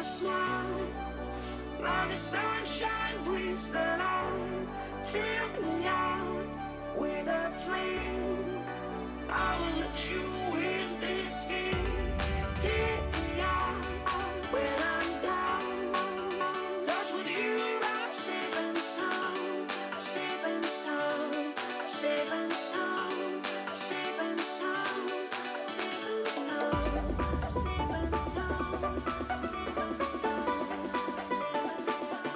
smile, like the sunshine brings the light. Fill me out with a flame. I will let you in this game. Take me out when I'm down. 'Cause with you I'm safe and sound. Safe and sound. Safe and sound. Safe and sound. Safe and sound. Safe and sound. Safe and sound. Safe and sound.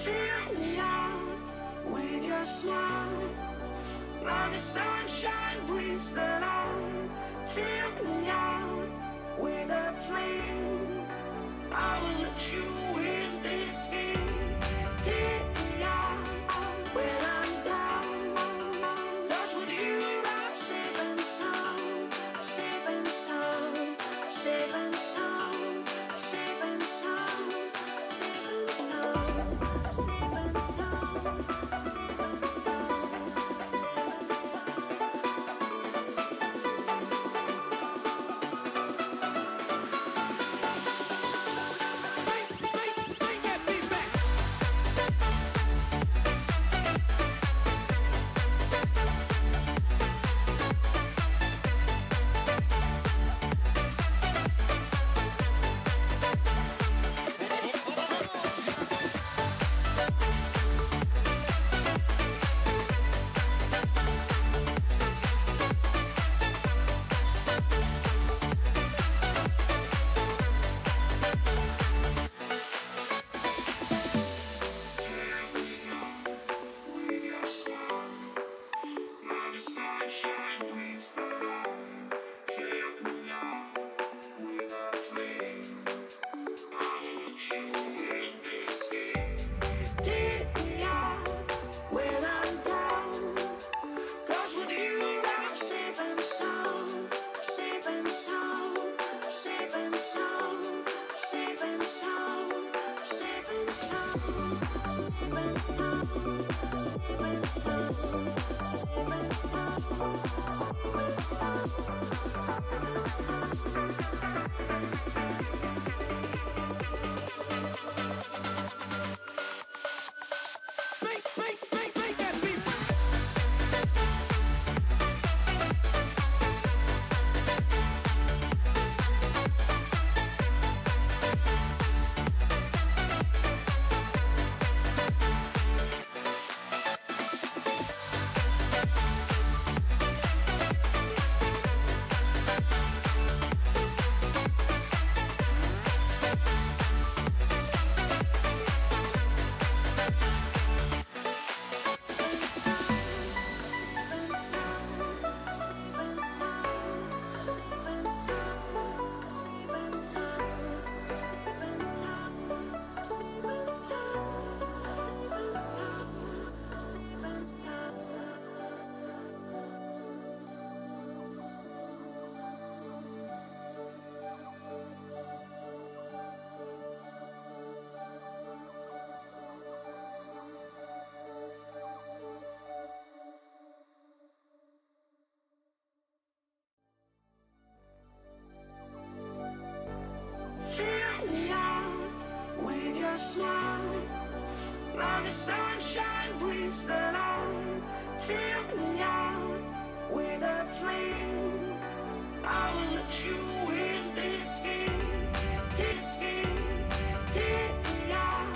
Fill me out with your smile, like the sunshine brings the light. Fill me out with a flame. I will let you in this game. Take me out when I'm down. 'Cause with you I'm safe and sound. Safe and sound. Safe and sound. Safe and sound. Safe and sound. Safe and sound. Safe and sound. Safe and sound. Bring that beat back. Fill me out with your smile. Now the sunshine brings the light. Fill me out with a flame. I will let you in this game. This game. Take me out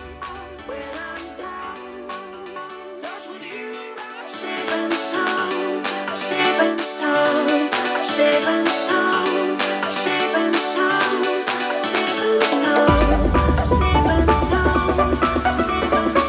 when I'm down. 'Cause with you I'm safe and sound. Safe and sound. Safe and sound. Safe and sound. Safe and sound. Safe and sound. Safe and sound. Safe and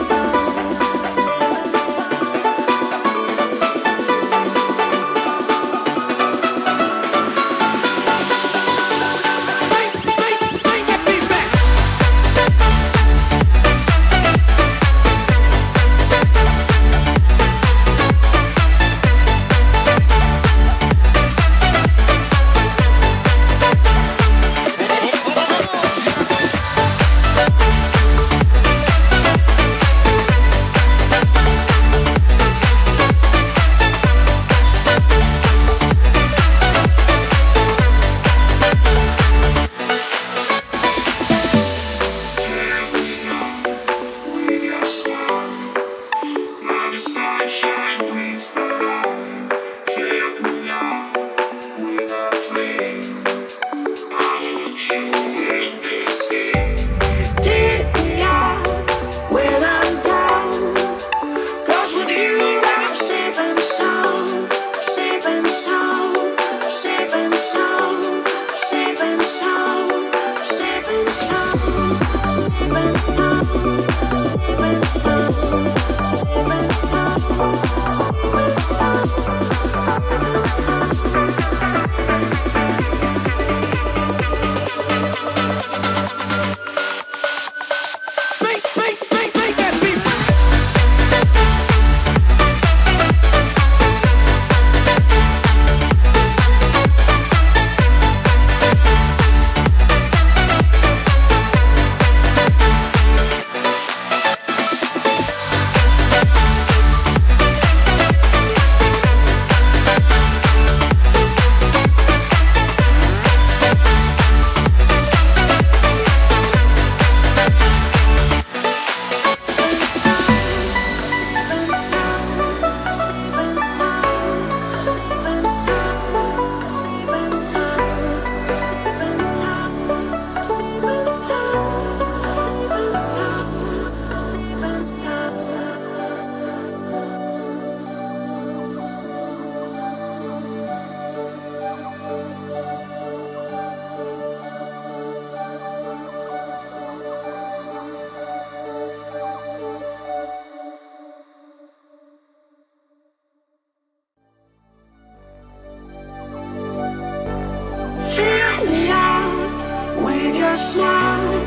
smile.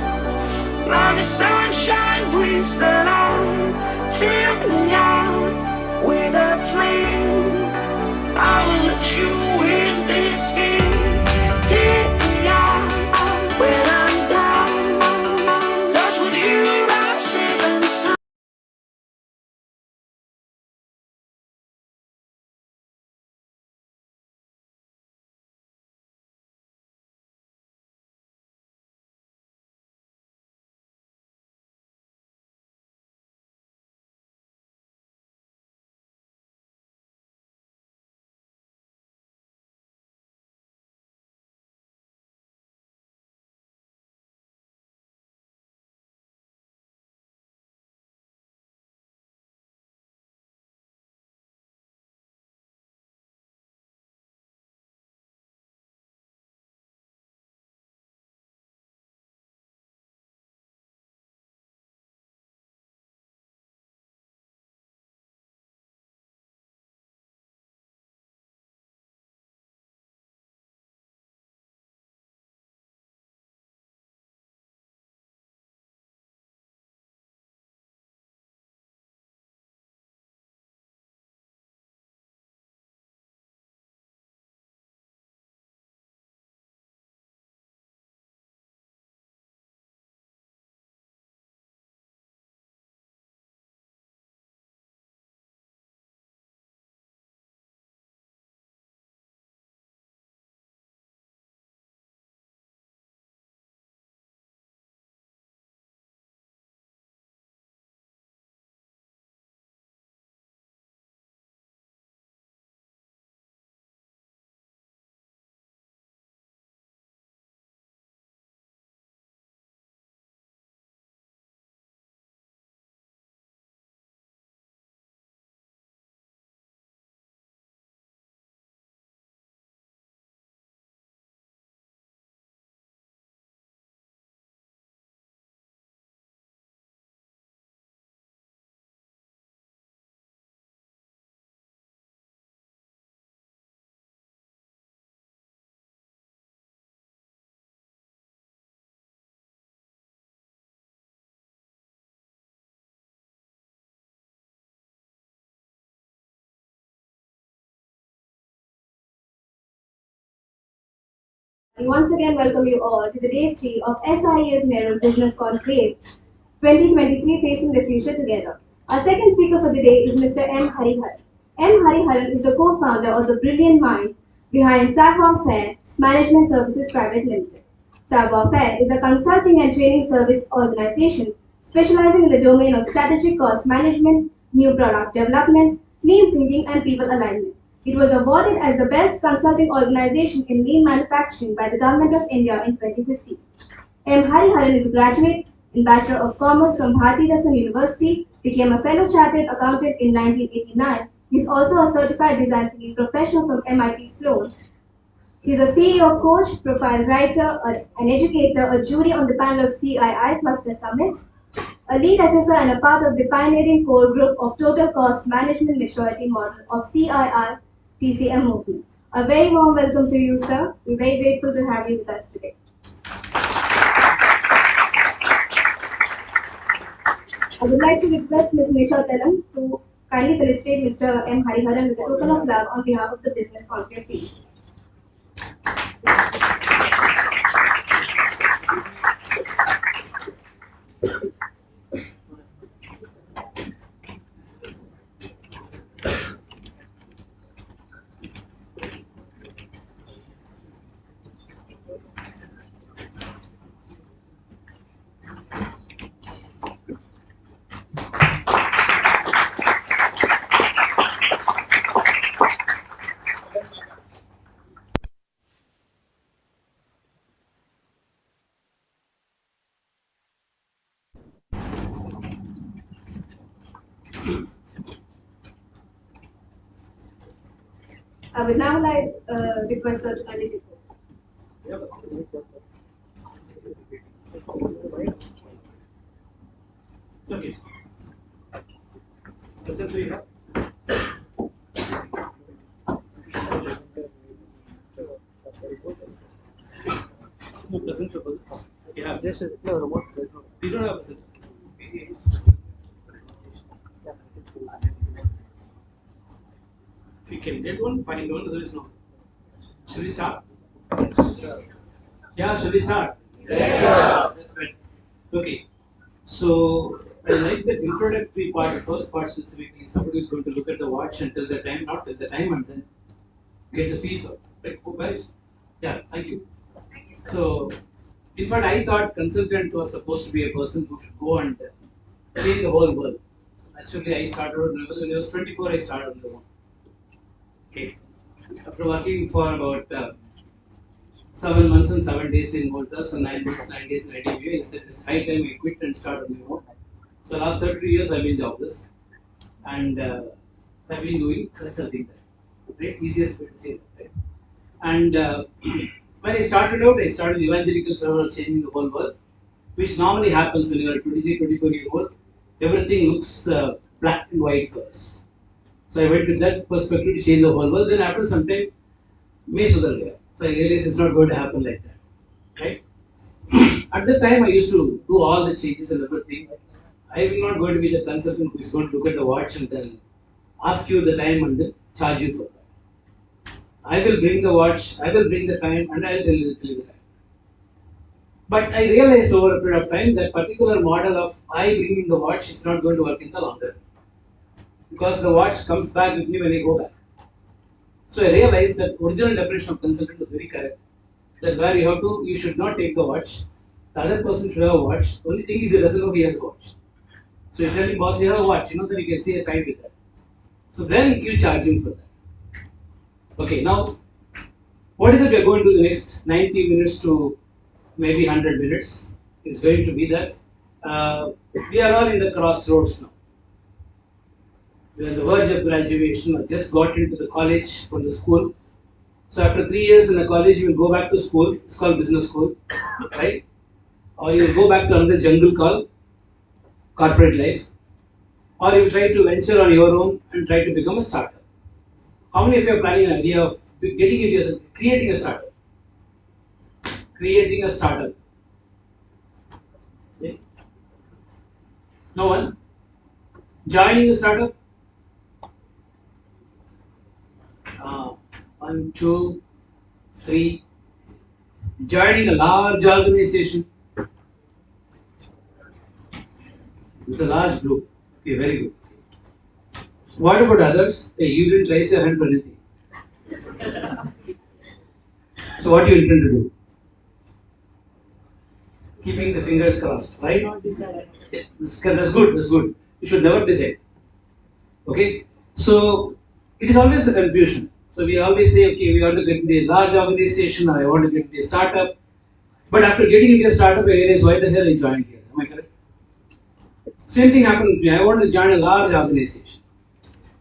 Now the sunshine brings the light. Fill me out with a flame. I will let you in this game. Take me out when I'm down. 'Cause with you I'm safe and sound. We once again welcome you all to the day 3 of SIE's Narrow Business Conclave 2023 Facing the Future Together. Our second speaker for the day is Mr. M. Hariharan. M. Hariharan is the co-founder of the brilliant mind behind Savoir Faire Management Services Private Limited. Savoir Faire is a consulting and training service organization specializing in the domain of strategic cost management, new product development, lean thinking, and people alignment. It was awarded as the best consulting organization in lean manufacturing by the Government of India in 2015. M. Hariharan is a graduate in Bachelor of Commerce from Bharati Dasan University, became a fellow chartered accountant in 1989. He is also a certified design thinking professional from MIT Sloan. He is a CEO coach, profile writer, an educator, a jury on the panel of CII Cluster Summit, a lead assessor and a part of the pioneering core group of Total Cost Management Maturity Model of CII TCM movement. A very warm welcome to you, sir. We're very grateful to have you with us today. I would like to request Ms. Nisha Telam to kindly felicitate Mr. M. Hariharan with a token of love on behalf of the Business Conclave team. I would now like request Sir to kindly take over. Okay. Present three, huh? No, present purpose. You have. Yes, no remote. You don't have present. We can get one, find one, otherwise no. Shall we start? Yeah, shall we start? Yeah. That's right. Okay. So I like the introductory part, the first part specifically. Somebody is going to look at the watch and tell the time, not tell the time, and then get the fees out. Right? Go by. Yeah, thank you. So, in fact, I thought consultant was supposed to be a person who should go and change the whole world. Actually, I started when I was 24. I started on the one. Okay. After working for about 7 months and 7 days in Voltas and 9 months, 9 days in ITV, I said it's high time I quit and start on my own. So last 33 years I've been jobless and I've been doing consulting there. Right? Easiest way to say that. Right? And when I started out, I started evangelical fervor of changing the whole world, which normally happens when you are 23, 24-year-old. Everything looks black and white for us. So I went with that perspective to change the whole world. Then after some time, may sudhar gaya. So I realized it's not going to happen like that. Right? At the time, I used to do all the changes and everything. I will not going to be the consultant who is going to look at the watch and then ask you the time and then charge you for that. I will bring the watch, I will bring the time, and I will tell you the time. But I realized over a period of time that particular model of I bringing the watch is not going to work in the long run. Because the watch comes back with me when I go back. So I realized that original definition of consultant was very correct. That where you should not take the watch. The other person should have a watch. Only thing is he doesn't know he has a watch. So you tell him, boss, you have a watch, then you can see a time with that. So then you charge him for that. Okay, now what is it we are going to do the next 90 minutes to maybe 100 minutes? It's going to be that we are all in the crossroads now. We are on the verge of graduation, or just got into the college from the school. So after 3 years in the college, you will go back to school. It's called business school, right? Or you will go back to another jungle called corporate life. Or you will try to venture on your own and try to become a startup. How many of you are planning an idea of getting into creating a startup? Creating a startup. Okay. No one? Joining a startup? 1, 2, 3. Joining a large organization. It's a large group. Okay, very good. What about others? Hey, you didn't raise your hand for anything. So what do you intend to do? Keeping the fingers crossed, right? That's good, that's good. You should never decide. Okay? So it is always a confusion. So we always say, okay, we want to get into a large organization or I want to get into a startup. But after getting into a startup, I realize why the hell I joined here. Am I correct? Same thing happened with me. I wanted to join a large organization.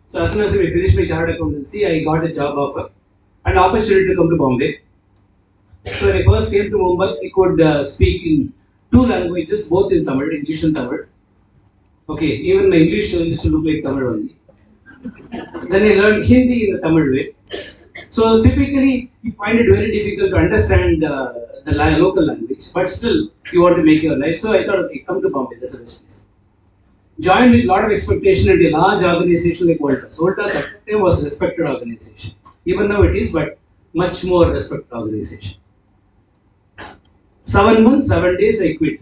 So as soon as I finished my chartered accountancy, I got a job offer and opportunity to come to Bombay. So when I first came to Mumbai, I could speak in two languages, both in Tamil, English and Tamil. Okay, even my English used to look like Tamil only. Then I learned Hindi in the Tamil way. So typically, you find it very difficult to understand the local language, but still, you want to make your life. So I thought, okay, come to Bombay, that's the best place. Joined with a lot of expectation at a large organization like Voltas. Voltas at the time was a respected organization. Even now it is, but much more respected organization. 7 months, 7 days, I quit.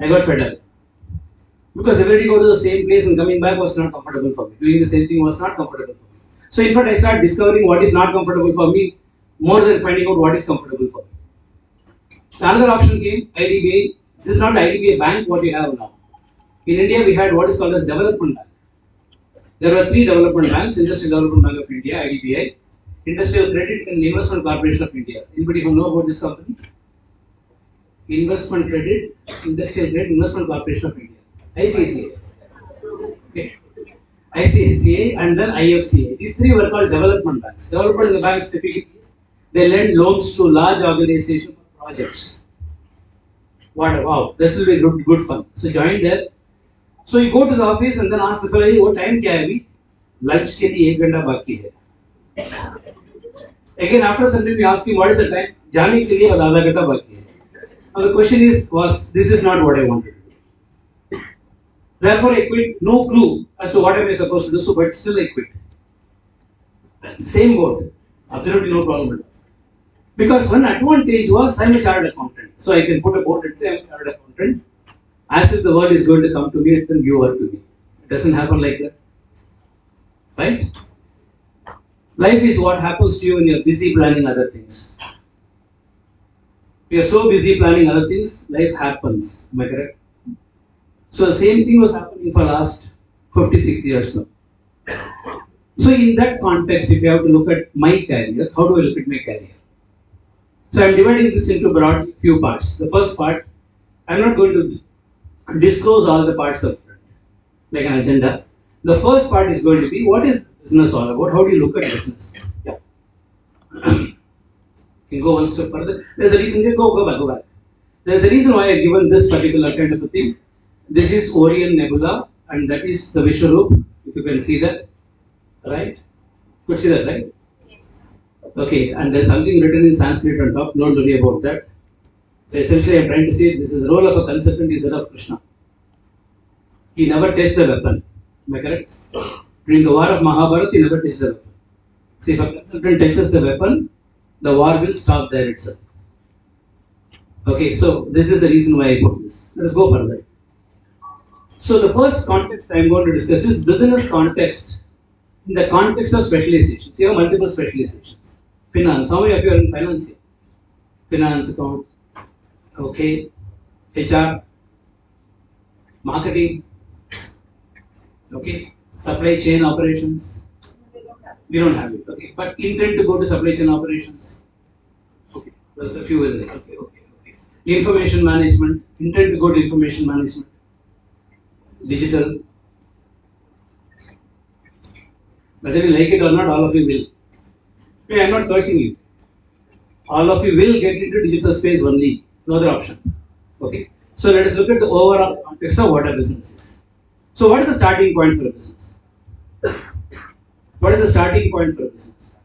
I got fed up. Because everybody go to the same place and coming back was not comfortable for me. Doing the same thing was not comfortable for me. So in fact, I started discovering what is not comfortable for me more than finding out what is comfortable for me. Another option came, IDBI. This is not IDBI bank, what you have now. In India, we had what is called as development bank. There were three development banks, Industrial Development Bank of India, IDBI, Industrial Credit and Investment Corporation of India. Anybody who know about this company? Investment Credit, Industrial Credit, Investment Corporation of India. ICICI. Okay. ICICI and then IFCA. These three were called development banks. Development banks typically, they lend loans to large organizations for projects. Wow, this will be good fun. So join there. So you go to the office and then ask the fellow, what time kya hai abhi? Lunch ke liye 1 घंटा baki hai. Again, after some time we ask him what is the time? जाने के लिए आधा घंटा baki hai. Now the question was this is not what I wanted to do. Therefore I quit. No clue as to what am I supposed to do. So, but still I quit. Same boat. Absolutely no problem at all. Because one advantage was I am a chartered accountant. So I can put a board and say I am a chartered accountant. As if the world is going to come to me and then give work to me. It doesn't happen like that. Right? Life is what happens to you when you're busy planning other things. If you're so busy planning other things, life happens. Am I correct? So the same thing was happening for last 56 years now. So in that context, if you have to look at my career, how do I look at my career? So I'm dividing this into broad few parts. The first part, I'm not going to disclose all the parts of it, like an agenda. The first part is going to be what is business all about? How do you look at business? Yeah. You can go one step further. There's a reason. Go back. There's a reason why I've given this particular kind of a thing. This is Orion Nebula, and that is the Vishwaroop. If you can see that, right? Could see that, right? Yes. Okay, and there's something written in Sanskrit on top. Don't worry about that. So essentially, I'm trying to say this is the role of a consultant is that of Krishna. He never touched the weapon. Am I correct? During the war of Mahabharata, he never touched the weapon. See, if a consultant touches the weapon, the war will stop there itself. Okay, so this is the reason why I put this. Let us go further. So the first context I'm going to discuss is business context in the context of specializations. You have multiple specializations. Finance. How many of you are in finance here? Finance, account, okay, HR, marketing, okay, supply chain operations. We don't have it, okay. But intend to go to supply chain operations. Okay, there's a few in there. Okay. Information management. Intend to go to information management. Digital. Whether you like it or not, all of you will. Okay, I'm not cursing you. All of you will get into digital space only. No other option. Okay. So let us look at the overall context of what a business is. So what is the starting point for a business? What is the starting point for a business?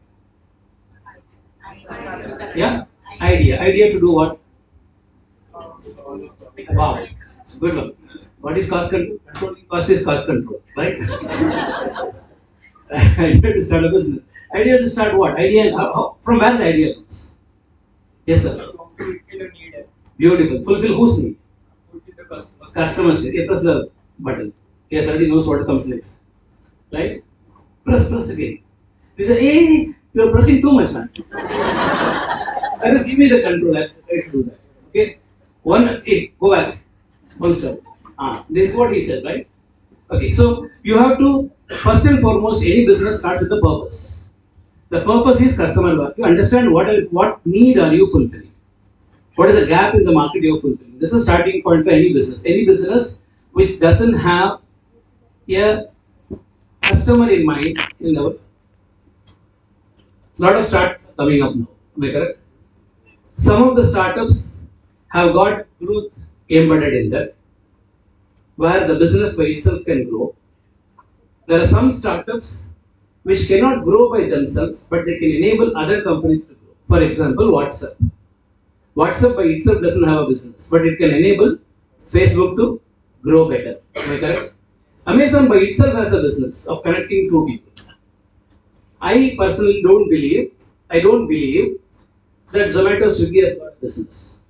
Yeah? Idea to do what? Wow. Good one. What is cost control? Controlling cost is cost control, right? Idea to start a business. Idea to start what? Idea, from where the idea comes? Yes, sir. Fulfill a need. Beautiful. Fulfill whose need? Fulfill the customer's Customer's need. Yeah, press the button. Yes, already knows what comes next. Right? Press again. They say, hey, you're pressing too much, man. Just give me the control. I should do that. Okay? Hey, go back. One step. This is what he said, right? Okay, so you have to, first and foremost, any business starts with the purpose. The purpose is customer value. Understand what need are you fulfilling? What is the gap in the market you are fulfilling? This is starting point for any business. Any business which doesn't have a customer in mind, lot of startups coming up now. Am I correct? Some of the startups have got growth embedded in that, where the business by itself can grow. There are some startups which cannot grow by themselves, but they can enable other companies to grow. For example, WhatsApp. WhatsApp by itself doesn't have a business, but it can enable Facebook to grow better. Am I correct? Amazon by itself has a business of connecting two people. I personally don't believe that Zomato Swiggy has got a business.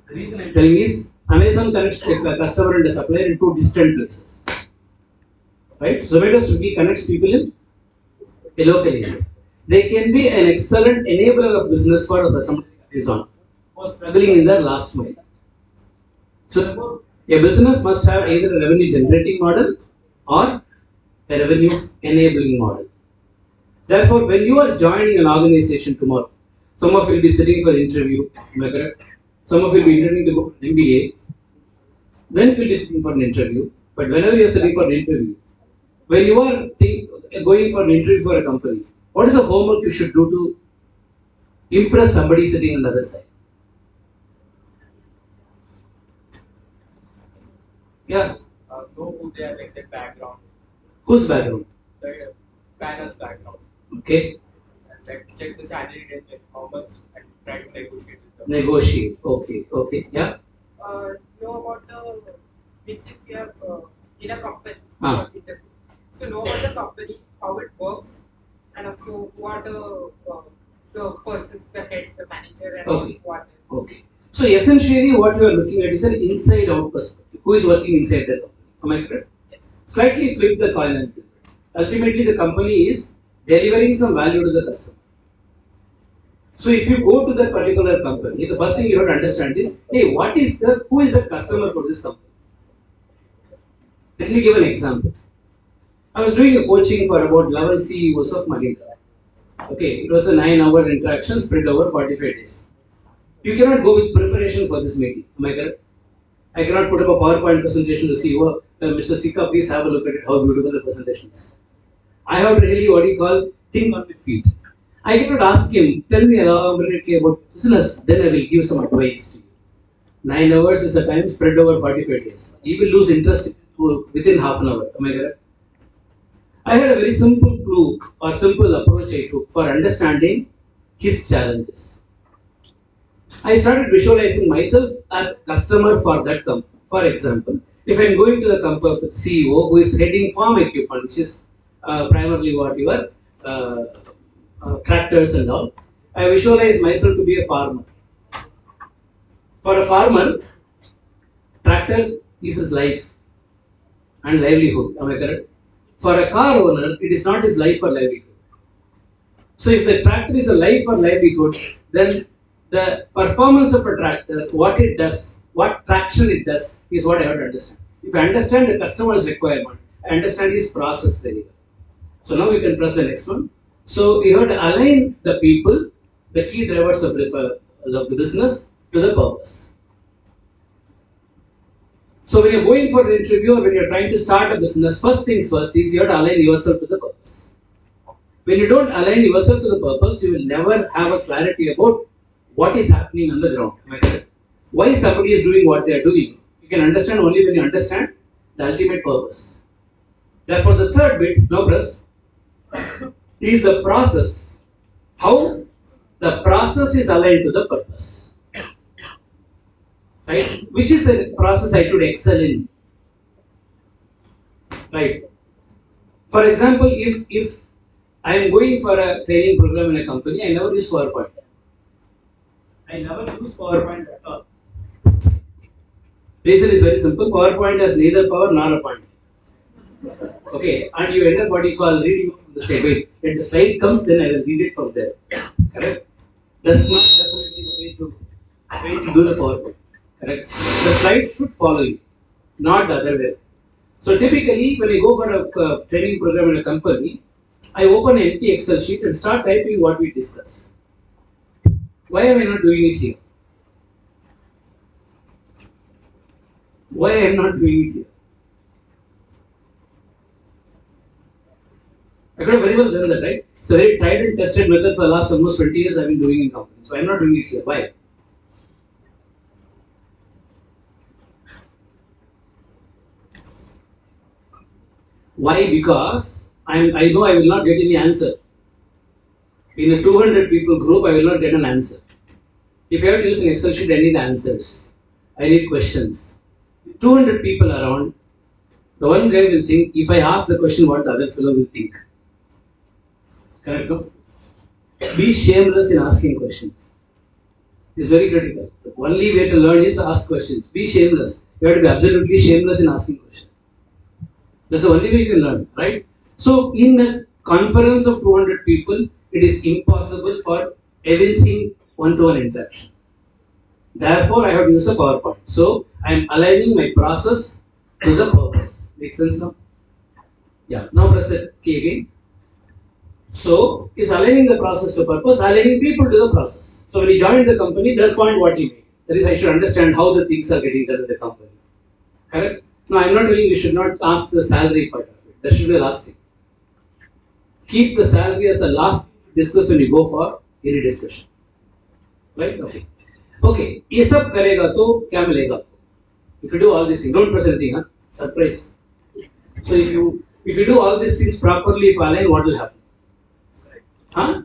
The reason I'm telling is Amazon connects a customer and a supplier in two distant places. Right? Zomato Swiggy connects people in a local area. They can be an excellent enabler of business for somebody like Amazon who is struggling in their last mile. So a business must have either a revenue generating model or a revenue enabling model. Therefore, when you are joining an organization tomorrow, some of you will be sitting for interview, am I correct? Some of you will be interviewing to go for an MBA. Then you will be sitting for an interview. But whenever you are sitting for an interview, when you are going for an interview for a company, what is the homework you should do to impress somebody sitting on the other side? Yeah. Know who they are, like their background, Whose background? the panel's background, Okay. and like check the salary range, like how much, and try to negotiate with them. Negotiate. Okay. Okay. Yeah. Know about the means if you have in a company. Ah. So know about the company, how it works, and also who are the persons, the heads, the manager, and Okay. what. Okay. So essentially, what you are looking at is an inside-out perspective. Who is working inside the company? Am I correct? Yes. Slightly flip the coin and ultimately the company is delivering some value to the customer. So if you go to that particular company, the first thing you have to understand is, hey, who is the customer for this company? Let me give an example. I was doing a coaching for about 11 CEOs of Mahindra. Okay, it was a 9-hour interaction spread over 45 days. You cannot go with preparation for this meeting. Am I correct? I cannot put up a PowerPoint presentation to CEO. Mr. Sika, please have a look at it, how beautiful the presentation is. I have to really think on my feet. I cannot ask him, tell me elaborately about business, then I will give some advice to you. 9 hours is a time spread over 45 days. He will lose interest within half an hour. Am I correct? I had a very simple clue or simple approach I took for understanding his challenges. I started visualizing myself as a customer for that company. For example, if I'm going to the company with CEO who is heading farm equipment, which is primarily what your tractors and all, I visualize myself to be a farmer. For a farmer, tractor is his life and livelihood. Am I correct? For a car owner, it is not his life or livelihood. So if the tractor is a life or livelihood, then the performance of a tractor, what it does, what traction it does, is what I have to understand. If I understand the customer's requirement, I understand his process very well. So now we can press the next one. So you have to align the people, the key drivers of the business to the purpose. So when you're going for an interview or when you're trying to start a business, first things first is you have to align yourself to the purpose. When you don't align yourself to the purpose, you will never have a clarity about what is happening on the ground. Why somebody is doing what they are doing. You can understand only when you understand the ultimate purpose. Therefore, the third bit, now press, is the process. How the process is aligned to the purpose. Right? Which is a process I should excel in. Right? For example, if I am going for a training program in a company, I never use PowerPoint. I never use PowerPoint at all. Reason is very simple. PowerPoint has neither power nor a point. Okay, and you end up what you call reading from the slide. Wait, if the slide comes, then I will read it from there. Correct? That's not definitely the way to do the PowerPoint. Correct? The slide should follow you, not the other way. So typically, when I go for a training program in a company, I open an empty Excel sheet and start typing what we discuss. Why am I not doing it here? Why I am not doing it here? I could have very well done that, right? It's a very tried and tested method for the last almost 20 years I've been doing in company. So I'm not doing it here. Why? Why? Because I know I will not get any answer. In a 200 people group, I will not get an answer. If I have to use an Excel sheet, I need answers. I need questions. 200 people around, the one guy will think, if I ask the question, what the other fellow will think. Correct? No? Be shameless in asking questions. It's very critical. The only way to learn is to ask questions. Be shameless. You have to be absolutely shameless in asking questions. That's the only way you can learn, right? So, in a conference of 200 people, it is impossible for evincing one-to-one interaction. Therefore, I have to use a PowerPoint. So, I am aligning my process to the purpose. Make sense now? Yeah. Now press the key again. So, is aligning the process to purpose, aligning people to the process. So, when you join the company, that's point what you make. That is, I should understand how the things are getting done in the company. Correct? No, I'm not telling you should not ask the salary part of it. That should be the last thing. Keep the salary as the last thing to discuss when you go for any discussion. Right? Okay. Okay. ये सब करेगा तो क्या मिलेगा? If you do all these things, don't press anything, huh? Surprise. So if you do all these things properly, if align, what will happen? Huh?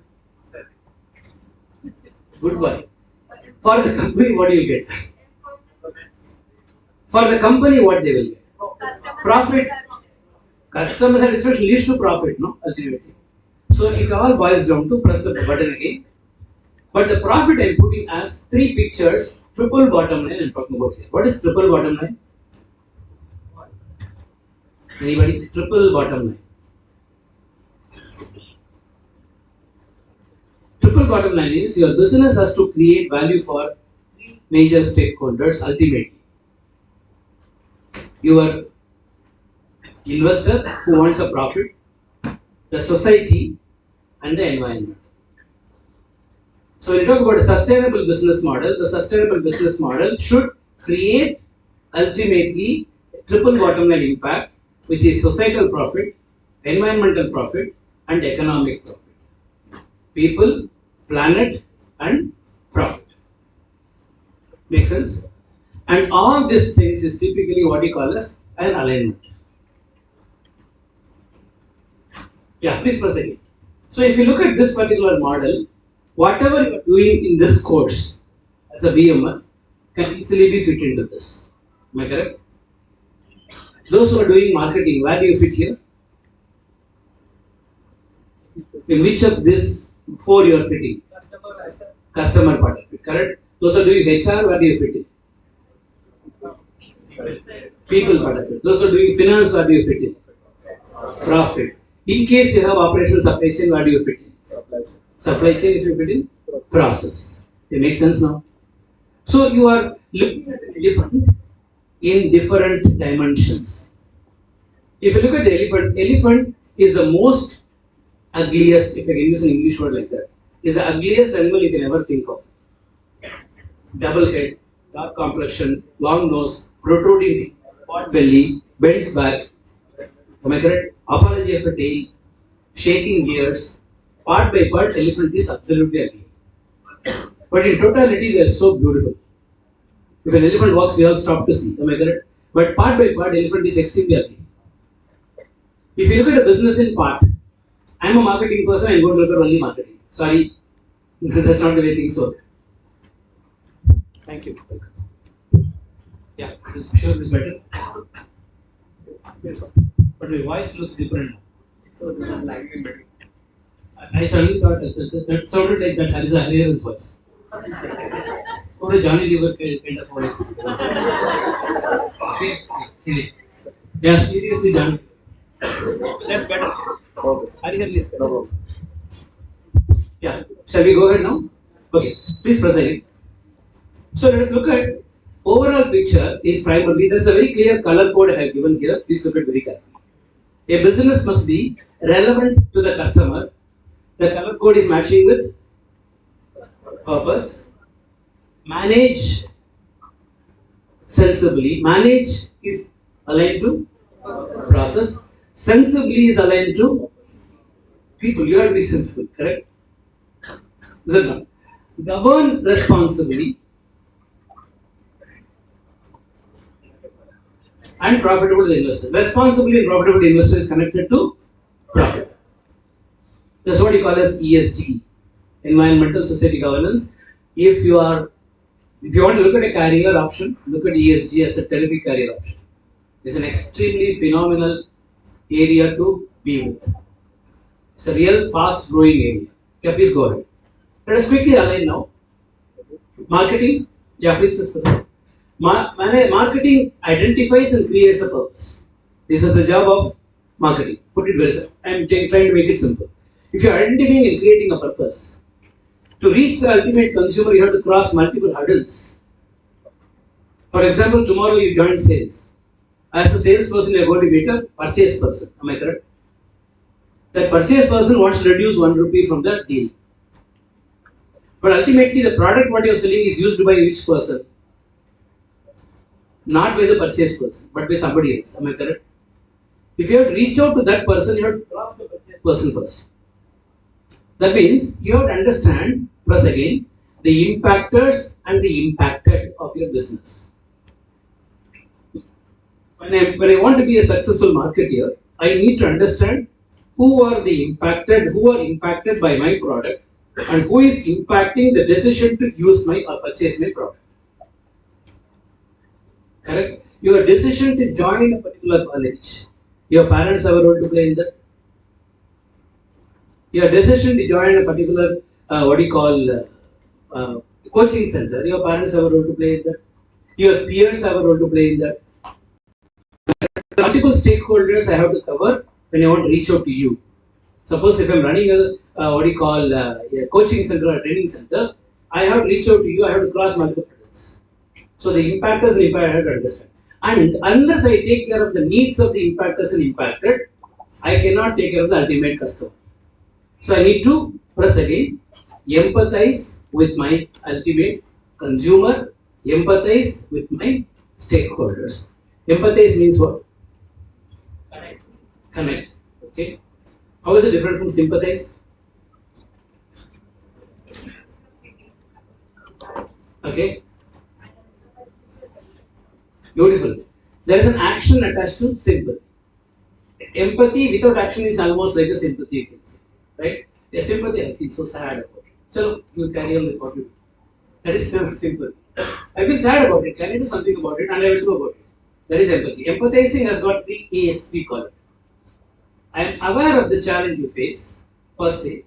Goodbye. For the company, what do you get? For the company, what they will get? Profit. Customer satisfaction leads to profit, no? Ultimately. So it all boils down to press the button again. But the profit I'm putting as 3 pictures, triple bottom line I'm talking about here. What is triple bottom line? Anybody? Triple bottom line. Triple bottom line is your business has to create value for major stakeholders ultimately. Your investor who wants a profit, the society, and the environment. So when you talk about a sustainable business model, the sustainable business model should create ultimately triple bottom line impact, which is societal profit, environmental profit, and economic profit. People, planet, and profit. Make sense? And all these things is typically what we call as an alignment. Yeah, please proceed. So if you look at this particular model, whatever you are doing in this course as a BMS can easily be fit into this. Am I correct? Those who are doing marketing, where do you fit here? In which of these 4 you are fitting? Customer part of it, correct? Those who are doing HR, where do you fit in? People part of it. Those who are doing finance, where do you fit in? Profit. In case you have operational supply chain, where do you fit in? Supply chain, if you fit in? Process. It makes sense now? So you are looking at the elephant in different dimensions. If you look at the elephant is the most ugliest, if I can use an English word like that, is the ugliest animal you can ever think of. Double head, dark complexion, long nose, protruding pot belly, bent back. Am I correct? Apology of a tail, shaking gears. Part by part, elephant is absolutely ugly. But in totality, they are so beautiful. If an elephant walks, we all stop to see. Am I correct? But part by part, elephant is extremely ugly. If you look at a business in part, I'm a marketing person, I'm going to look at only marketing. Sorry, that's not the way things work. Thank you. Yeah, this sure is better. Yes, but my voice looks different. So this is lagging better. I suddenly thought that sounded like that Hari's voice. or a Johnny Lever kind of voice. Yeah, seriously, Johnny. That's better. Okay. Harihar is better. No problem. Yeah. Shall we go ahead now? Okay. Please proceed. So let us look at overall picture is primarily there's a very clear color code I have given here. Please look at very carefully. A business must be relevant to the customer. The color code is matching with purpose. Manage sensibly. Manage is aligned to process. Sensibly is aligned to people. You have to be sensible, correct? Is it not? Govern responsibly and profitable to the investor. Responsibly and profitable to the investor is connected to profit. That's what you call as ESG, environmental society governance. If you want to look at a career option, look at ESG as a terrific career option. It's an extremely phenomenal area to be with. It's a real fast growing area. Yeah, please go ahead. Let us quickly align now. Marketing. Yeah, please proceed. Marketing identifies and creates a purpose. This is the job of marketing. Put it very simple. I am trying to make it simple. If you are identifying and creating a purpose, to reach the ultimate consumer, you have to cross multiple hurdles. For example, tomorrow you join sales. As a salesperson, you are going to meet a purchase person. Am I correct? That purchase person wants to reduce 1 rupee from the deal. But ultimately, the product what you are selling is used by which person? Not by the purchase person, but by somebody else. Am I correct? If you have to reach out to that person, you have to cross the purchase person first. That means you have to understand, plus again, the impactors and the impacted of your business. When I want to be a successful marketer, I need to understand who are impacted by my product, and who is impacting the decision to use my or purchase my product. Correct? Your decision to join a particular college, your parents have a role to play in that. Your decision to join a particular coaching center, your parents have a role to play in that. Your peers have a role to play in that. Multiple stakeholders I have to cover when I want to reach out to you. Suppose if I'm running a coaching center or a training center, I have to reach out to you, I have to cross multiple hurdles. So the impactors and impacted I have to understand. And unless I take care of the needs of the impactors and impacted, I cannot take care of the ultimate customer. So I need to press again, empathize with my ultimate consumer, empathize with my stakeholders. Empathize means what? Connect. Okay. How is it different from sympathize? Okay. Beautiful. There is an action attached to sympathy. Empathy without action is almost like a sympathy, you can say. Right? A sympathy, I feel so sad about it. So you carry on with what you do. That is sympathy. I feel sad about it. Can I do something about it? And I will do about it. That is empathy. Empathizing has got 3 A's, we call it. I am aware of the challenge you face, first A.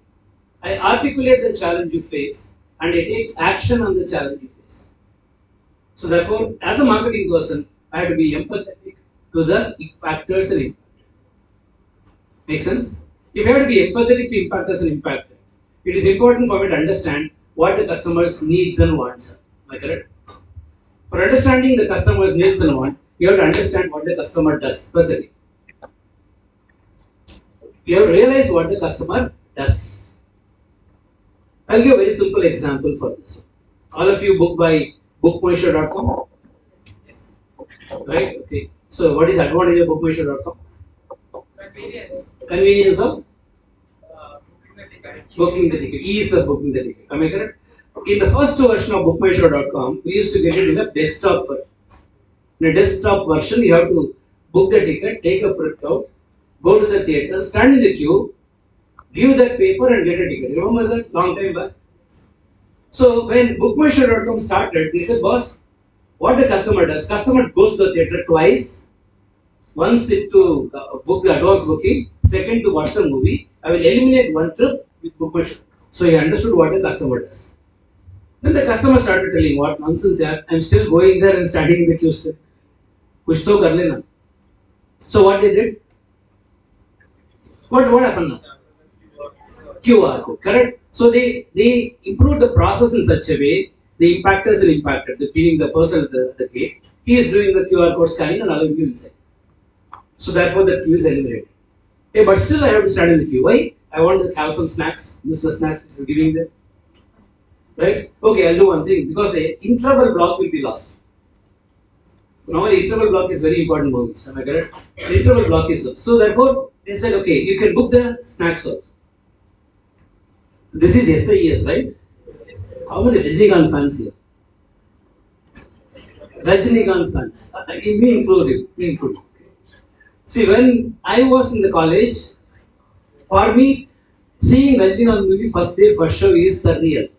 I articulate the challenge you face and I take action on the challenge you face. So therefore, as a marketing person, I have to be empathetic to the factors and impact. Make sense? If I have to be empathetic to impactors and impacted, it is important for me to understand what the customer's needs and wants are. Am I correct? For understanding the customer's needs and wants, you have to understand what the customer does. Firstly, you have to realize what the customer does. I'll give a very simple example for this. All of you book by bookmyshow.com? Yes. Right? Okay. So what is advantage of bookmyshow.com? Convenience. Convenience of Booking the ticket. ease of booking the ticket. Am I correct? In the first version of bookmyshow.com, we used to get it in the desktop version. In a desktop version, you have to book the ticket, take a printout, go to the theatre, stand in the queue, give that paper and get a ticket. Remember that long time back? So when bookmyshow.com started, they said, boss, what the customer does, customer goes to the theatre twice, once it to book the advance booking, second to watch the movie. I will eliminate one trip with bookmyshow. So he understood what the customer does. Then the customer started telling, what nonsense, yaar. I'm still going there and standing in the queue still. Kuch to kar lena. So what they did? What happened now? QR code, correct? So they improved the process in such a way, the impactors and impacted, meaning the person at the gate, he is doing the QR code scanning and allowing you inside. So therefore the queue is eliminated. Hey, but still I have to stand in the queue. Why? I want to have some snacks, Mr. Snacks which is giving them. Right? Okay, I'll do one thing, because the interval block will be lost. Now the interval block is very important movies, am I correct? The interval block is lost. So therefore they said, okay, you can book the snacks also. This is SIS, right? How many Rajinikanth fans here? Rajinikanth fans. Me included. See, when I was in the college, for me, seeing Rajinikanth movie first day, first show is surreal.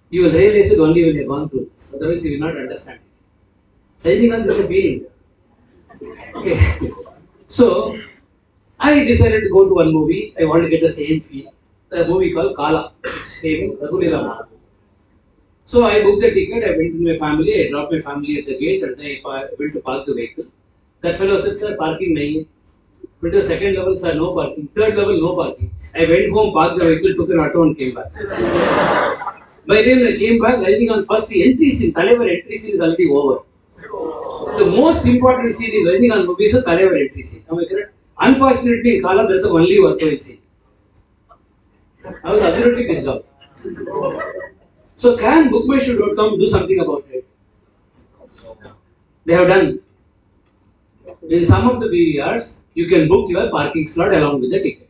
You will realize it only when you have gone through this. Otherwise, you will not understand it. Rajinikanth is a feeling. Okay. So, I decided to go to one movie. I want to get the same feel. A movie called Kala, saving Raghuveera. So I booked the ticket, I went with my family, I dropped my family at the gate and then I went to park the vehicle. That fellow said, sir, parking nahi. Went to the second level, sir, no parking. Third level, no parking. I went home, parked the vehicle, took an auto and came back. By then I came back, I think on first entry scene, தலைவர் entry scene is already over. The most important scene in Rajinikanth movie is the தலைவர் entry scene. Am I correct? Unfortunately, in Kala, there is only worthwhile scene. I was absolutely pissed off. So can bookmyshow.com do something about it? They have done. In some of the BVRs, you can book your parking slot along with the ticket.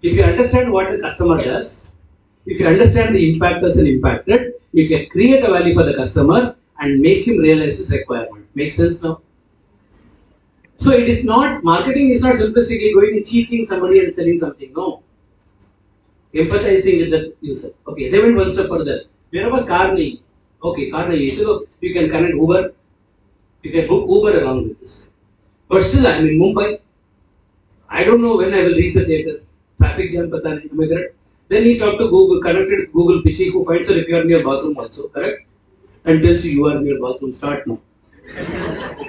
If you understand what the customer does, if you understand the impactors and impacted, you can create a value for the customer and make him realize his requirement. Make sense now? So it is not, marketing is not simplistically going and cheating somebody and selling something. No. Empathizing with the user. Okay, they went one step further. Where was car nahi? Okay, car nahi. So you can connect Uber. You can book Uber along with this. But still, I am in Mumbai. I don't know when I will reach the theatre. Traffic jam, pata nahi. Am I correct? Then he talked to Google, connected to Google Pichi, who finds out if you are near bathroom also, correct? And tells you are near bathroom. Start now.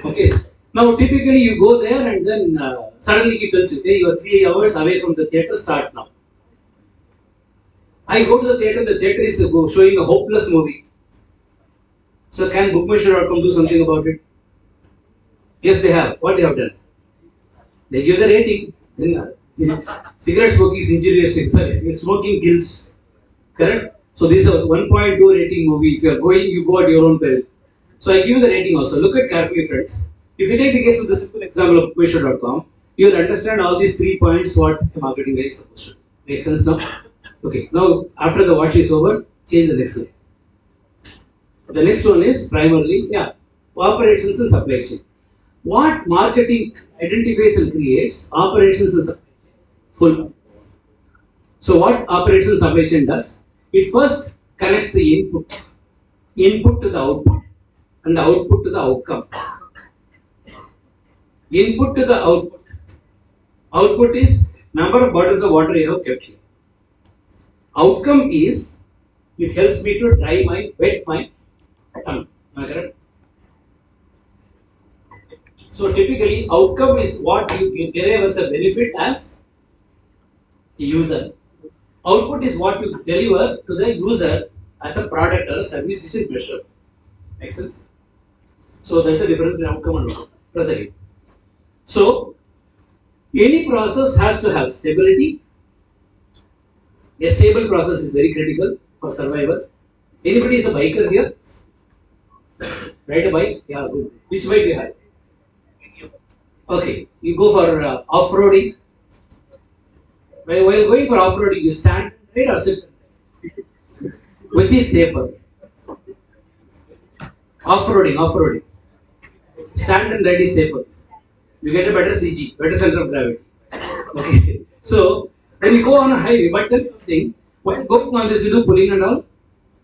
Okay. Now, typically you go there and then suddenly he tells you, hey, you are 3 hours away from the theatre, start now. I go to the theatre is showing a hopeless movie. So can bookmyshow.com do something about it? Yes, they have. What they have done? They give the rating. Cigarette smoking is injurious. Sorry, smoking kills. Correct? So this is a 1.2 rating movie. If you are going, you go at your own peril. So I give you the rating also. Look at carefully, friends. If you take the case of the simple example of bookmyshow.com, you will understand all these 3 points what a marketing guy is supposed to do. Make sense now? Okay. Now, after the watch is over, change the next one. The next one is primarily, operations and supply chain. What marketing identifies and creates operations and supply chain? Full. So what operations supply chain does? It first connects the input to the output, and the output to the outcome. Input to the output. Output is number of bottles of water you have kept here. Outcome is it helps me to dry my wet my tongue. Am I correct? So typically, outcome is what you derive as a benefit as a user. Output is what you deliver to the user as a product or a service is measured. Make sense? So there's a difference between outcome and output. Press again. So any process has to have stability. A stable process is very critical for survival. Anybody is a biker here? Ride a bike? Yeah, good. Which bike do you have? Okay, you go for off-roading. While going for off-roading, you stand right or sit? Which is safer? Off-roading. Stand and ride is safer. You get a better CG, better center of gravity. Okay, so when you go on a highway, but tell me one thing, while going on this, you do pulling and all,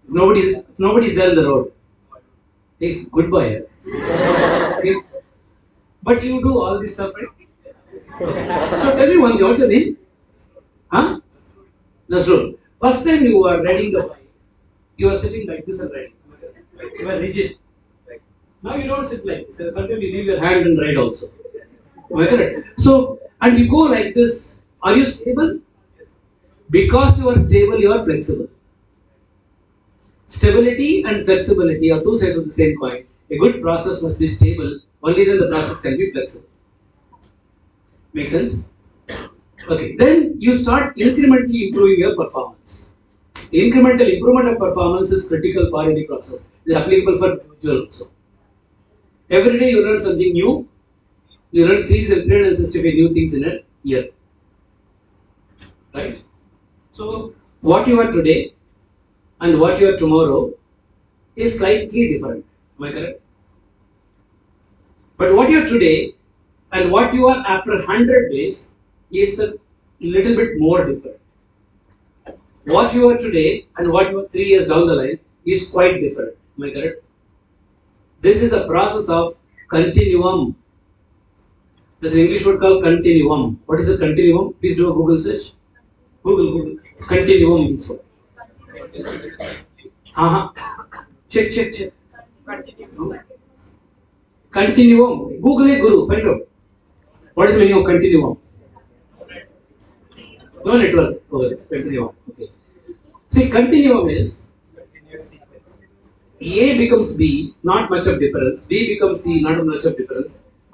nobody's there on the road. Hey, goodbye. Okay. But you do all this stuff, right? Okay. So tell me one thing, what's your name? Huh? Nasrul. First time you are riding the bike, You are sitting like this and writing. You are rigid. Now you don't sit like this. Sometimes you leave your hand and write also. Am I correct? So, and you go like this. Are you stable? Because you are stable, you are flexible. Stability and flexibility are two sides of the same coin. A good process must be stable, only then the process can be flexible. Make sense? Okay, then you start incrementally improving your performance. Incremental improvement of performance is critical for any process. It is applicable for individual also. Every day you learn something new. You learn 365 new things in a year. Right? So, what you are today and what you are tomorrow is slightly different. Am I correct? But what you are today and what you are after 100 days is a little bit more different. What you are today and what you are 3 years down the line is quite different. Am I correct? This is a process of continuum. There's an English word called continuum. What is a continuum? Please do a Google search. Google. Continuum means what? Check. Continuum. Google it, Guru. Find out. What is the meaning of continuum? No network. Oh, continuum. Okay. See, continuum is A becomes B, not much of difference. B becomes C, not much of difference.